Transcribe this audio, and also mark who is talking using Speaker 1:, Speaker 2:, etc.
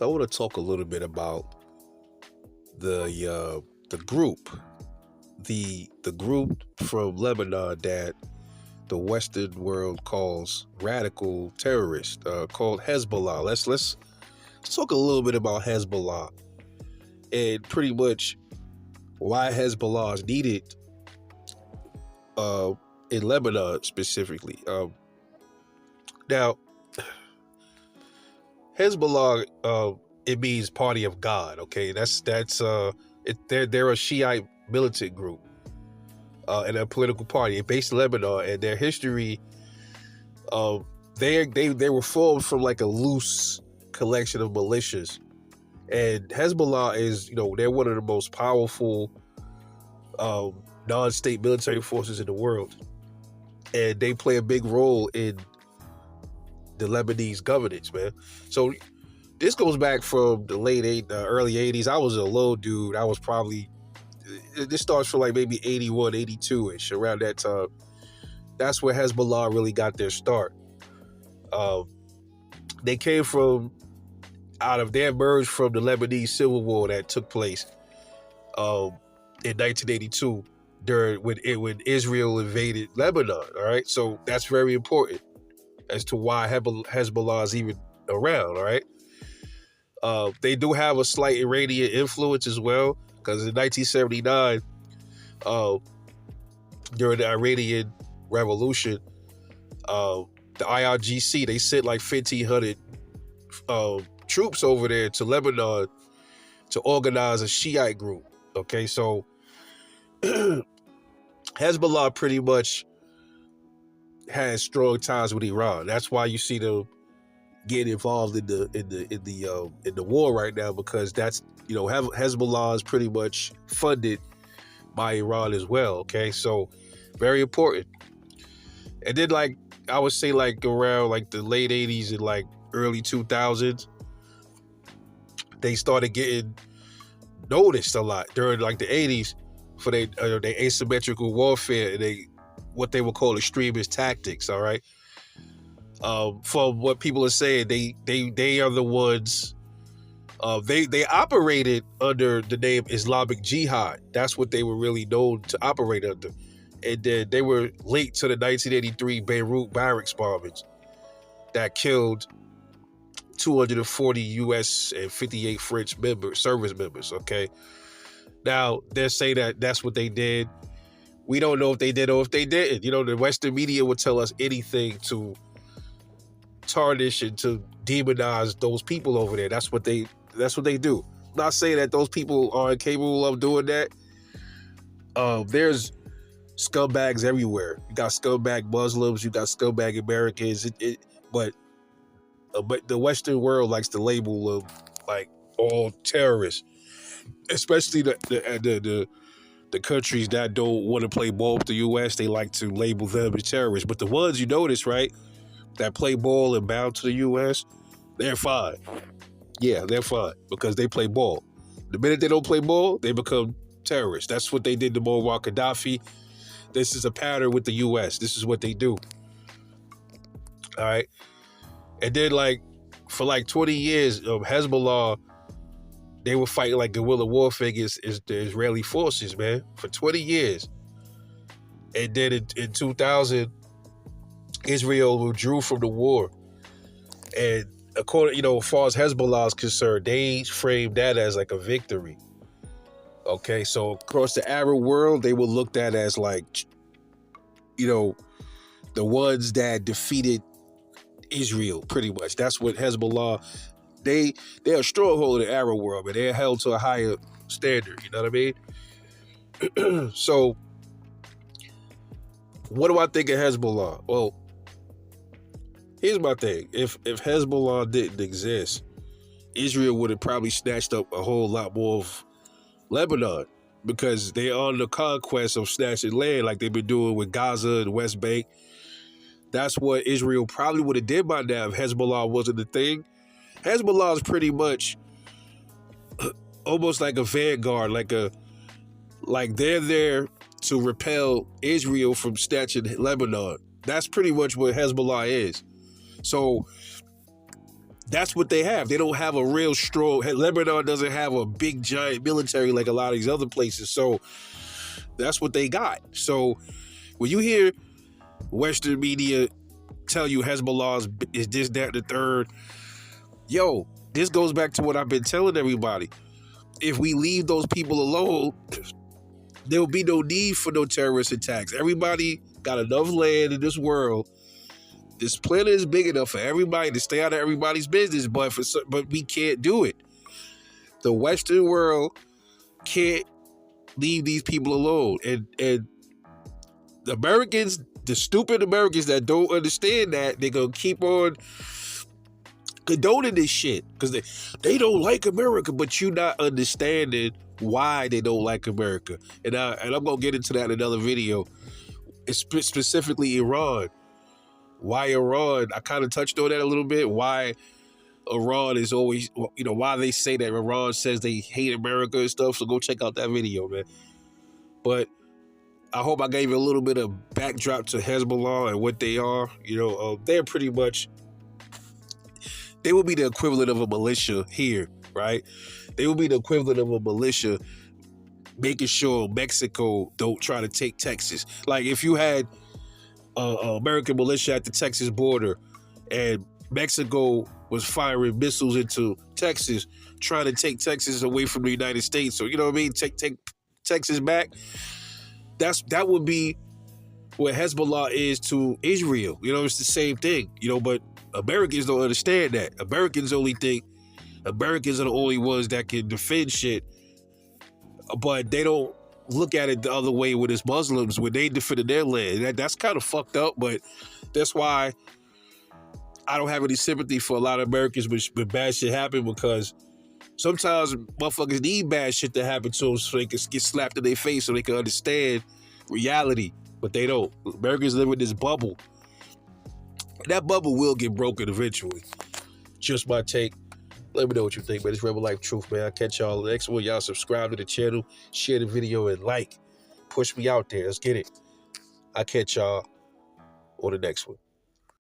Speaker 1: I want to talk a little bit about the group, the group from Lebanon that the Western world calls radical terrorists, called Hezbollah. Let's talk a little bit about Hezbollah and pretty much why Hezbollah is needed in Lebanon specifically. Now, Hezbollah, it means party of God. Okay, they're a Shiite militant group and a political party based in Lebanon, and their history, they were formed from like a loose collection of militias. And Hezbollah is, they're one of the most powerful non-state military forces in the world, and they play a big role in the Lebanese governance, man. So this goes back from the early 80s. I was a little dude. I was probably, this starts from like maybe 81, 82-ish, around that time. That's where Hezbollah really got their start. They emerged from the Lebanese Civil War that took place in 1982 when Israel invaded Lebanon. All right, so that's very important as to why Hezbollah is even around. All right, they do have a slight Iranian influence as well, because in 1979, during the Iranian Revolution, the IRGC, they sent like 1,500 troops over there to Lebanon to organize a Shiite group. Okay, so Hezbollah pretty much has strong ties with Iran. That's why you see them getting involved in the war right now, because that's, Hezbollah is pretty much funded by Iran as well. Okay, so very important. And then, like, I would say, like, around like the late 80s and like early 2000s, they started getting noticed a lot during like the 80s for their asymmetrical warfare and what they would call extremist tactics. All right, from what people are saying, they are the ones. They operated under the name Islamic Jihad. That's what they were really known to operate under. And then they were linked to the 1983 Beirut barracks bombings that killed 240 U.S. and 58 French service members. Okay, now they're saying that that's what they did. We don't know if they did or if they didn't. The Western media would tell us anything to tarnish and to demonize those people over there. That's what they do. I'm not saying that those people aren't capable of doing that. There's scumbags everywhere. You got scumbag Muslims, you got scumbag Americans, but the Western world likes to label them like all terrorists, especially the countries that don't want to play ball with the U.S. They like to label them as terrorists. But the ones you notice, right, that play ball and bow to the U.S., they're fine. Yeah, they're fine because they play ball. The minute they don't play ball, they become terrorists. That's what they did to Muammar Gaddafi. This is a pattern with the U.S. This is what they do. All right. And then, like, for like 20 years, Hezbollah, they were fighting like guerrilla warfare against the Israeli forces, man, for 20 years. And then in 2000, Israel withdrew from the war. And according, as far as Hezbollah is concerned, they framed that as like a victory. Okay, so across the Arab world, they were looked at as like, the ones that defeated Israel, pretty much. That's what Hezbollah, they're a stronghold in the Arab world, but they're held to a higher standard, you know what I mean? So, what do I think of Hezbollah? Well, here's my thing. If Hezbollah didn't exist, Israel would have probably snatched up a whole lot more of Lebanon, because they're on the conquest of snatching land like they've been doing with Gaza and West Bank. That's what Israel probably would have did by now if Hezbollah wasn't the thing. Hezbollah is pretty much almost like a vanguard, like they're there to repel Israel from snatching Lebanon. That's pretty much what Hezbollah is. So That's what they have. They don't have a real strong. Lebanon doesn't have a big giant military like a lot of these other places. So that's what they got. So when you hear Western media tell you Hezbollah is this, that, and the third, yo, this goes back to what I've been telling everybody. If we leave those people alone, there will be no need for no terrorist attacks. Everybody got enough land in this world. This planet is big enough for everybody to stay out of everybody's business, but we can't do it. The Western world can't leave these people alone. And the Americans, the stupid Americans that don't understand that, they're going to keep on condoning this shit because they don't like America, but you're not understanding why they don't like America. And I'm going to get into that in another video. It's specifically Iran. Why Iran? I kind of touched on that a little bit. Why Iran is always, why they say that Iran says they hate America and stuff. So go check out that video, man. But I hope I gave you a little bit of backdrop to Hezbollah and what they are. They're pretty much, they will be the equivalent of a militia here, right? They will be the equivalent of a militia making sure Mexico don't try to take Texas. Like if you had American militia at the Texas border and Mexico was firing missiles into Texas, trying to take Texas away from the United States. So, take Texas back. That would be what Hezbollah is to Israel. It's the same thing, but Americans don't understand that. Americans only think Americans are the only ones that can defend shit, but they don't look at it the other way with as Muslims when they defended their land. That's kind of fucked up, but that's why I don't have any sympathy for a lot of Americans when bad shit happen, because sometimes motherfuckers need bad shit to happen to them so they can get slapped in their face so they can understand reality, but they don't. Americans live in this bubble. That bubble will get broken eventually. Just my take. Let me know what you think, man. It's Rebel Life Truth, man. I'll catch y'all on the next one. Y'all subscribe to the channel, share the video, and like. Push me out there. Let's get it. I'll catch y'all on the next one.